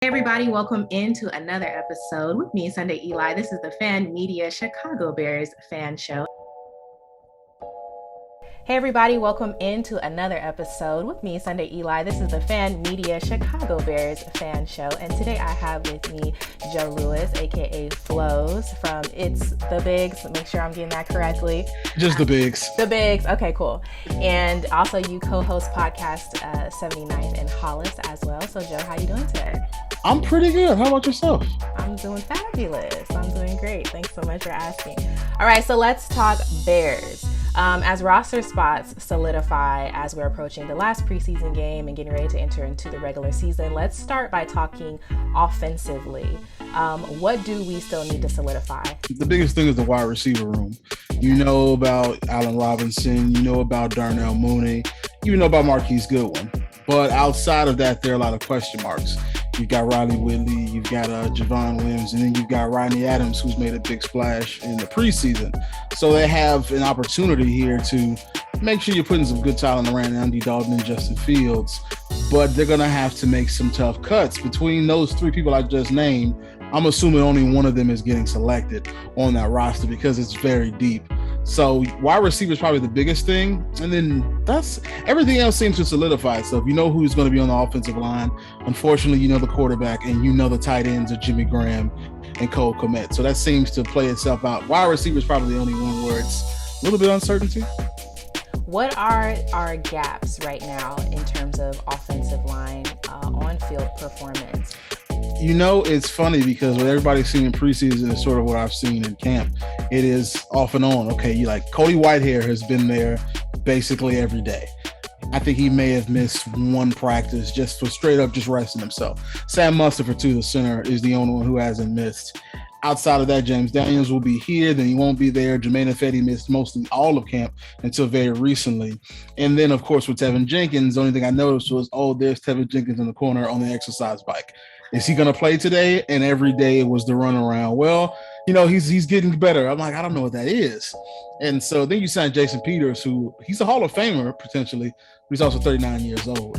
Hey everybody, welcome into another episode with me, Sunday Eli. This is the FanMedia Chicago Bears fan show. Hey everybody, welcome into another episode with me, Sunday Eli. This is the FanMedia Chicago Bears fan show. And today I have with me Joe Lewis, aka Flows from It's the Bigs. Make sure I'm getting that correctly. Just the Bigs. The Bigs. Okay, cool. And also you co-host podcast 79th and Halas as well. So Joe, how you doing today? I'm pretty good. How about yourself? I'm doing fabulous. I'm doing great. Thanks so much for asking. All right, so let's talk Bears. As roster spots solidify as we're approaching the last preseason game and getting ready to enter into the regular season, let's start by talking offensively. What do we still need to solidify? The biggest thing is the wide receiver room. You know about Allen Robinson, you know about Darnell Mooney, you know about Marquise Goodwin. But outside of that, there are a lot of question marks. You've got Riley Whitley, you've got Javon Williams, and then you've got Rodney Adams, who's made a big splash in the preseason. So they have an opportunity here to make sure you're putting some good talent around Andy Dalton and Justin Fields, but they're going to have to make some tough cuts. Between those three people I just named, I'm assuming only one of them is getting selected on that roster because it's very deep. So wide receiver is probably the biggest thing. And then everything else seems to solidify itself. You know who's going to be on the offensive line. Unfortunately, you know the quarterback and you know the tight ends are Jimmy Graham and Cole Kmet. So that seems to play itself out. Wide receiver is probably the only one where it's a little bit uncertainty. What are our gaps right now in terms of offensive line on-field performance? You know, it's funny because what everybody's seen in preseason is sort of what I've seen in camp. It is off and on. Okay, you like Cody Whitehair has been there basically every day. I think he may have missed one practice just for straight up just resting himself. Sam Mustipher, too, the center, is the only one who hasn't missed. Outside of that, James Daniels will be here, then he won't be there. Jermaine Ifedi missed mostly all of camp until very recently. And then, of course, with Tevin Jenkins, the only thing I noticed was, there's Tevin Jenkins in the corner on the exercise bike. Is he going to play today? And every day it was the runaround. Well, you know, he's getting better. I'm like, I don't know what that is. And so then you sign Jason Peters, who he's a Hall of Famer potentially, but he's also 39 years old.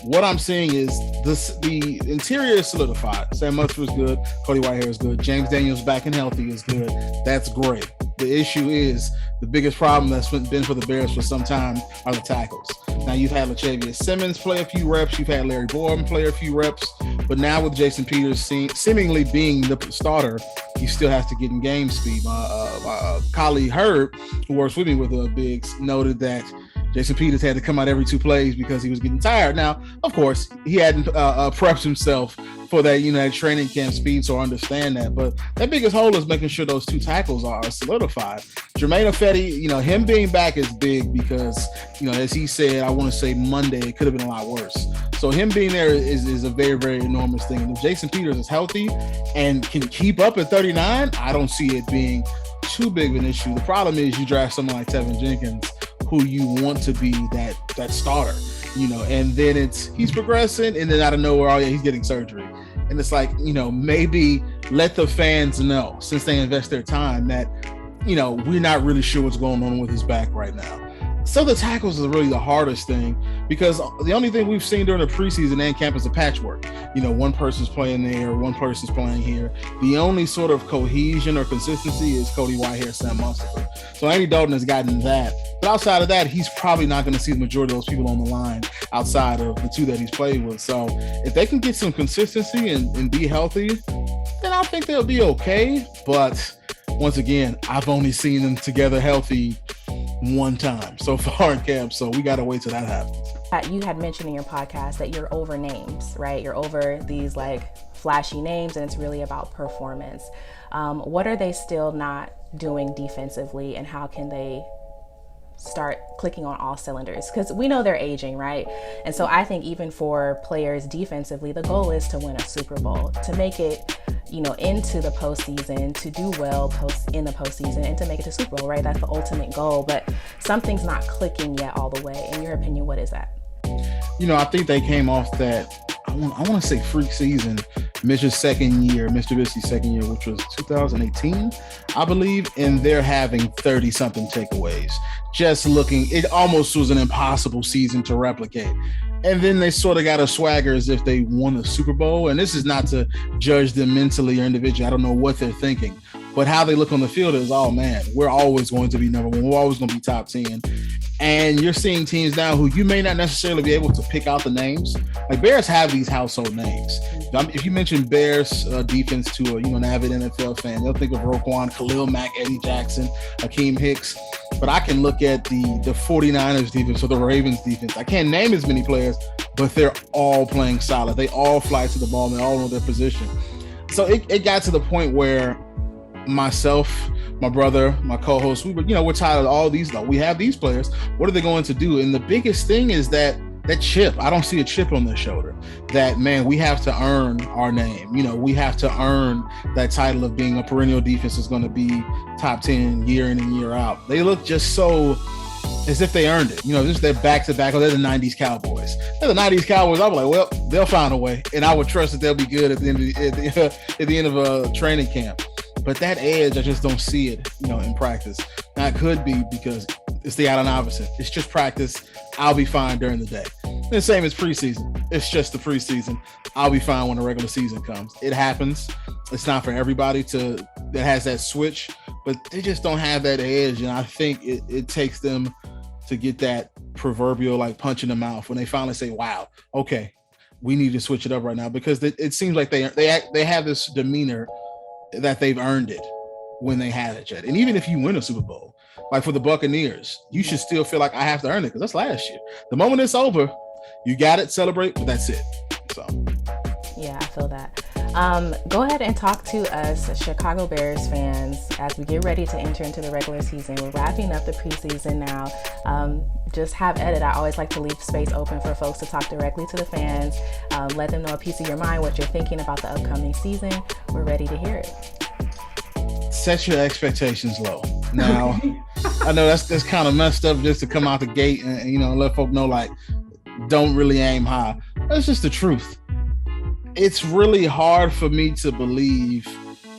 What I'm seeing is the interior is solidified. Sam Mustipher is good. Cody Whitehair is good. James Daniels back and healthy is good. That's great. The issue is the biggest problem that's been for the Bears for some time are the tackles. Now you've had Latavius Simmons play a few reps. You've had Larry Borom play a few reps. But now with Jason Peters seemingly being the starter, he still has to get in game speed. My colleague Herb, who works with me with the Bigs, noted that Jason Peters had to come out every two plays because he was getting tired. Now, of course, he hadn't prepped himself for that, that training camp speed, so I understand that. But that biggest hole is making sure those two tackles are solidified. Jermaine Ifedi, him being back is big because, as he said, I want to say Monday, it could have been a lot worse. So him being there is a very, very enormous thing. And if Jason Peters is healthy and can keep up at 39, I don't see it being too big of an issue. The problem is you draft someone like Tevin Jenkins, who you want to be that starter, and then he's progressing, and then out of nowhere, he's getting surgery. And it's like, maybe let the fans know, since they invest their time, that, we're not really sure what's going on with his back right now. So the tackles is really the hardest thing because the only thing we've seen during the preseason and camp is a patchwork. One person's playing there, one person's playing here. The only sort of cohesion or consistency is Cody Whitehair, Sam Mustipher. So Andy Dalton has gotten that. But outside of that, he's probably not going to see the majority of those people on the line outside of the two that he's played with. So if they can get some consistency and be healthy, then I think they'll be okay. But once again, I've only seen them together healthy one time so far in camp, so we got to wait till that happens. You had mentioned in your podcast that you're over names, right? You're over these like flashy names, and it's really about performance. What are they still not doing defensively, and how can they start clicking on all cylinders? Because we know they're aging, right? And so I think even for players defensively, the goal is to win a Super Bowl, to make it into the postseason, to do well in the postseason, and to make it to Super Bowl, right? That's the ultimate goal. But something's not clicking yet all the way. In your opinion, what is that? I think they came off that, I want to say freak season, Mr. Trubisky's second year, which was 2018, I believe, and they're having 30-something takeaways. It almost was an impossible season to replicate. And then they sort of got a swagger as if they won a Super Bowl. And this is not to judge them mentally or individually. I don't know what they're thinking. But how they look on the field is, oh, man, we're always going to be number one. We're always going to be top 10. And you're seeing teams now who you may not necessarily be able to pick out the names. Like Bears have these household names. If you mention Bears defense to an avid NFL fan, they'll think of Roquan, Khalil Mack, Eddie Jackson, Hakeem Hicks. But I can look at the 49ers defense or the Ravens defense. I can't name as many players, but they're all playing solid. They all fly to the ball and they all know their position. So it got to the point where myself, my brother, my co-host, we're tired of all these. We have these players. What are they going to do? And the biggest thing is that chip. I don't see a chip on their shoulder. That, man, we have to earn our name. We have to earn that title of being a perennial defense that's going to be top 10 year in and year out. They look just so as if they earned it. Just they're back-to-back. They're the 90s Cowboys. They're the 90s Cowboys. I'm like, well, they'll find a way. And I would trust that they'll be good at the end of a training camp. But that edge, I just don't see it, in practice. Now, it could be because it's the Allen Iverson. It's just practice. I'll be fine during the day. And the same as preseason. It's just the preseason. I'll be fine when the regular season comes. It happens. It's not for everybody that has that switch, but they just don't have that edge. And I think it takes them to get that proverbial punch in the mouth when they finally say, wow, okay, we need to switch it up right now, because it seems like they have this demeanor that they've earned it when they have it yet. And even if you win a Super Bowl, like for the Buccaneers, you should still feel like I have to earn it, because that's last year. The moment it's over, you got it, celebrate, but that's it. So yeah, I feel that. Go ahead and talk to us, Chicago Bears fans, as we get ready to enter into the regular season. We're wrapping up the preseason now. Just have edit. I always like to leave space open for folks to talk directly to the fans. Let them know a piece of your mind, what you're thinking about the upcoming season. We're ready to hear it. Set your expectations low. Now, I know that's kind of messed up just to come out the gate and let folk know, don't really aim high. That's just the truth. It's really hard for me to believe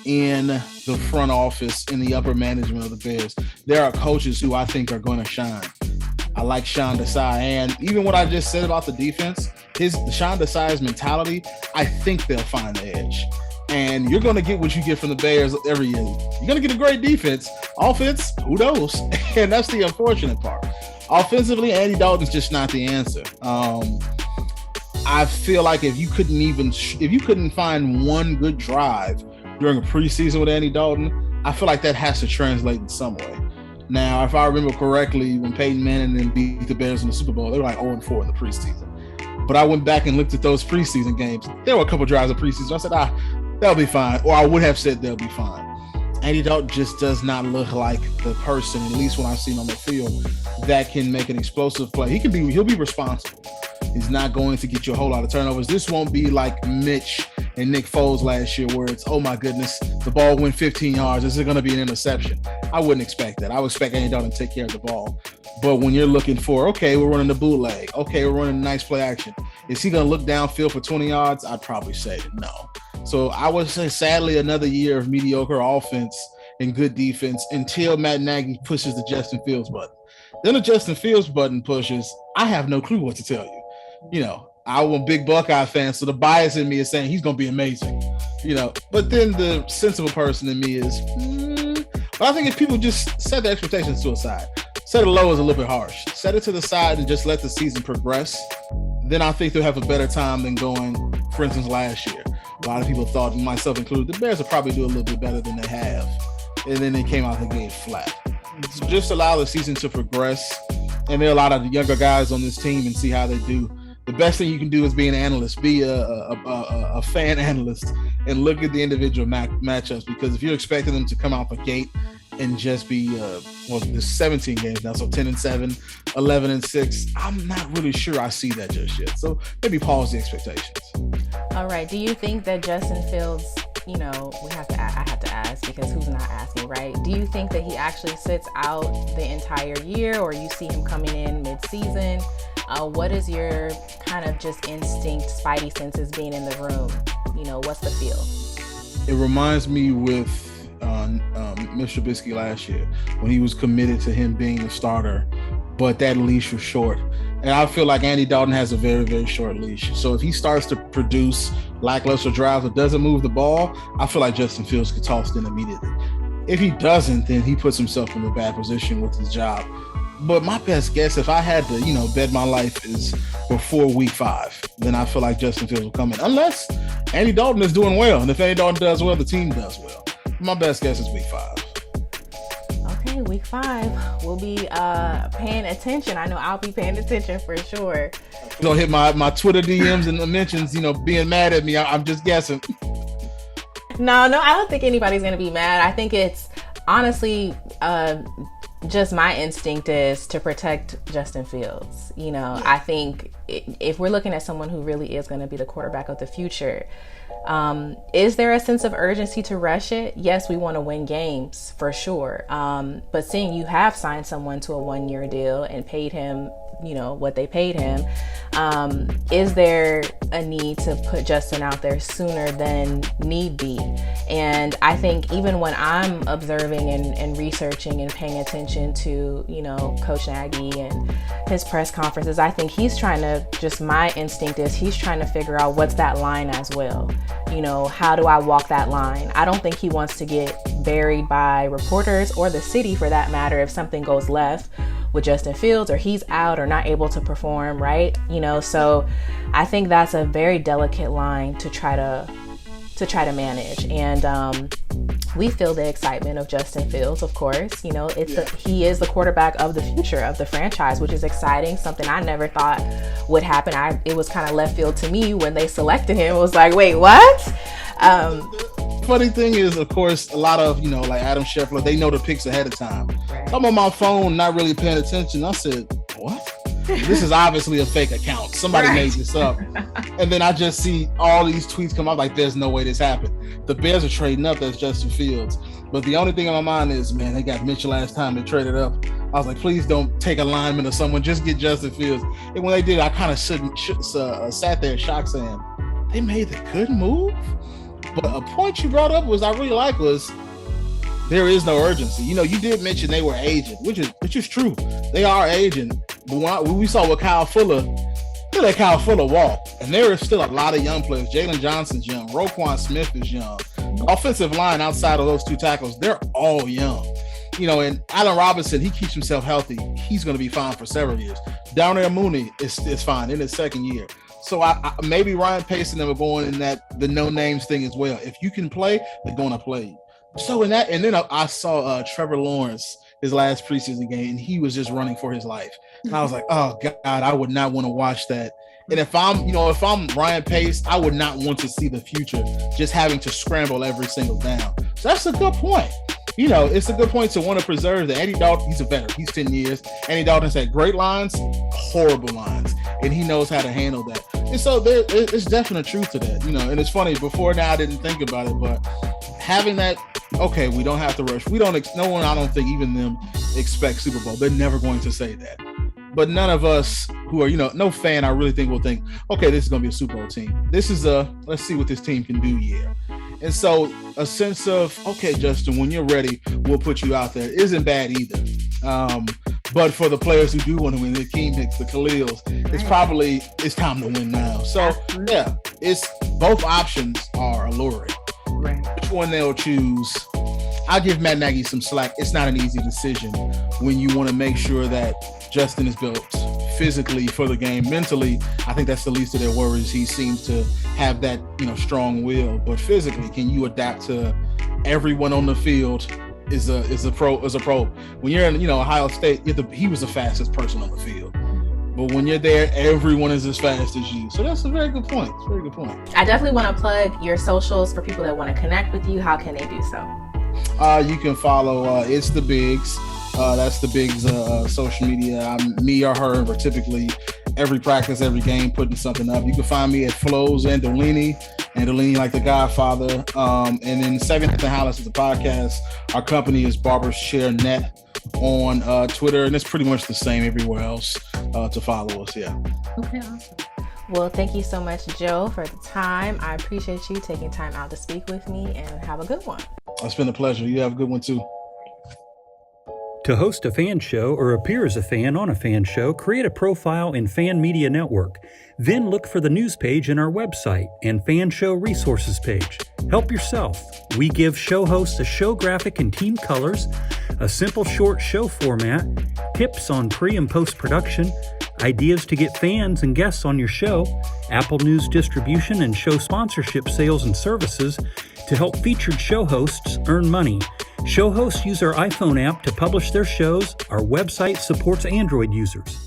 in the front office, in the upper management of the Bears. There are coaches who I think are going to shine. I like Sean Desai, and even what I just said about the defense, Sean Desai's mentality, I think they'll find the edge. And you're going to get what you get from the Bears every year. You're going to get a great defense. Offense, who knows? And that's the unfortunate part. Offensively, Andy Dalton's just not the answer. I feel like if you couldn't find one good drive during a preseason with Andy Dalton, I feel like that has to translate in some way. Now, if I remember correctly, when Peyton Manning beat the Bears in the Super Bowl, they were 0-4 in the preseason. But I went back and looked at those preseason games. There were a couple drives of preseason. I said, they'll be fine. Or I would have said they'll be fine. Andy Dalton just does not look like the person, at least when I've seen on the field, that can make an explosive play. He'll be responsible. He's not going to get you a whole lot of turnovers. This won't be like Mitch and Nick Foles last year, where it's, oh my goodness, the ball went 15 yards. This is going to be an interception. I wouldn't expect that. I would expect Andy Dalton to take care of the ball. But when you're looking for, okay, we're running the bootleg. Okay, we're running nice play action. Is he going to look downfield for 20 yards? I'd probably say no. So I would say, sadly, another year of mediocre offense and good defense until Matt Nagy pushes the Justin Fields button. Then the Justin Fields button pushes, I have no clue what to tell you. I'm a big Buckeye fan, so the bias in me is saying he's going to be amazing. But then the sensible person in me is, but I think if people just set the expectations to a side, set it low is a little bit harsh. Set it to the side and just let the season progress. Then I think they'll have a better time than going, for instance, last year. A lot of people thought, myself included, the Bears will probably do a little bit better than they have. And then they came out the gate flat. So just allow the season to progress. And there are a lot of younger guys on this team and see how they do. The best thing you can do is be an analyst, be a fan analyst, and look at the individual matchups. Because if you're expecting them to come out the gate and just be, there's 17 games now, so 10-7, 11-6, I'm not really sure I see that just yet. So maybe pause the expectations. All right. Do you think that Justin Fields, I have to ask because who's not asking, right? Do you think that he actually sits out the entire year, or you see him coming in mid-season? What is your kind of just instinct, spidey senses being in the room? What's the feel? It reminds me with Mr. Trubisky last year when he was committed to him being a starter, but that leash was short. And I feel like Andy Dalton has a very, very short leash. So if he starts to produce lackluster drives or doesn't move the ball, I feel like Justin Fields could toss in immediately. If he doesn't, then he puts himself in a bad position with his job. But my best guess, if I had to, bet my life, is before week 5. Then I feel like Justin Fields will come in. Unless Andy Dalton is doing well. And if Andy Dalton does well, the team does well. My best guess is week 5. Okay, week 5. We'll be paying attention. I know I'll be paying attention for sure. Don't hit my Twitter DMs and the mentions, being mad at me. I'm just guessing. No, I don't think anybody's going to be mad. I think it's honestly just my instinct is to protect Justin Fields. I think if we're looking at someone who really is going to be the quarterback of the future, is there a sense of urgency to rush it? Yes, we want to win games for sure. But seeing you have signed someone to a 1-year deal and paid him, what they paid him, is there a need to put Justin out there sooner than need be? And I think even when I'm observing and researching and paying attention to, Coach Nagy and his press conferences, I think he's trying to, just my instinct is he's trying to figure out what's that line as well. How do I walk that line? I don't think he wants to get buried by reporters or the city for that matter if something goes left with Justin Fields or he's out or not able to perform, right? So I think that's a very delicate line to try to manage. And we feel the excitement of Justin Fields, of course. He is the quarterback of the future of the franchise, which is exciting, something I never thought would happen. It was kind of left field to me when they selected him. It was like, wait, what? Funny thing is, of course, a lot of, like Adam Scheffler, they know the picks ahead of time. Right. I'm on my phone, not really paying attention. I said, what? This is obviously a fake account. Somebody made this up. And then I just see all these tweets come up like, there's no way this happened. The Bears are trading up as Justin Fields. But the only thing on my mind is, man, they got Mitchell last time they traded up. I was like, please don't take a lineman or someone. Just get Justin Fields. And when they did, I kind of sat there shocked saying, they made the good move? But a point you brought up I really like was there is no urgency. You did mention they were aging, which is true. They are aging. But when we saw with Kyle Fuller, they let Kyle Fuller walk. And there is still a lot of young players. Jalen Johnson's young. Roquan Smith is young. The offensive line outside of those 2 tackles, they're all young. And Allen Robinson, he keeps himself healthy. He's going to be fine for several years. Darnell Mooney is fine in his 2nd year. So I maybe Ryan Pace and them are going in the no names thing as well. If you can play, they're going to play. So in that, and then I saw Trevor Lawrence, his last preseason game, and he was just running for his life. And I was like, oh God, I would not want to watch that. And if I'm Ryan Pace, I would not want to see the future just having to scramble every single down. So that's a good point. It's a good point to want to preserve that. Andy Dalton, he's a veteran. He's 10 years. Andy Dalton's had great lines, horrible lines, and he knows how to handle that. And so there's definite truth to that, and it's funny, before now I didn't think about it, but having that, okay, we don't have to rush. No one, I don't think even them expect Super Bowl. They're never going to say that. But none of us who are, no fan, I really think will think, okay, this is going to be a Super Bowl team. This is let's see what this team can do year. And so a sense of, okay, Justin, when you're ready, we'll put you out there isn't bad either. But for the players who do want to win, the Keem Hicks, the Khalils, it's time to win now. So yeah, it's both options are alluring. Right. Which one they'll choose, I'll give Matt Nagy some slack. It's not an easy decision when you want to make sure that Justin is built physically for the game. Mentally, I think that's the least of their worries. He seems to have that, strong will. But physically, can you adapt to everyone on the field? Is a pro. When you're in, Ohio State, he was the fastest person on the field. But when you're there, everyone is as fast as you. So that's a very good point. It's a very good point. I definitely want to plug your socials for people that want to connect with you. How can they do so? You can follow It's the Bigs. That's the Bigs social media. Me or her, or typically every practice, every game, putting something up. You can find me at Flows Andolini like the Godfather. And then Second at the Halas is the podcast. Our company is Barbers Share Net on Twitter, and it's pretty much the same everywhere else to follow us. Yeah. Okay, awesome. Well, thank you so much, Joe, for the time. I appreciate you taking time out to speak with me, and have a good one. It's been a pleasure. You have a good one too. To host a fan show or appear as a fan on a fan show, create a profile in FanMedia Network. Then look for the news page in our website and fan show resources page. Help yourself. We give show hosts a show graphic in team colors, a simple short show format, tips on pre and post production, ideas to get fans and guests on your show, Apple News distribution and show sponsorship sales and services to help featured show hosts earn money. Show hosts use our iPhone app to publish their shows. Our website supports Android users.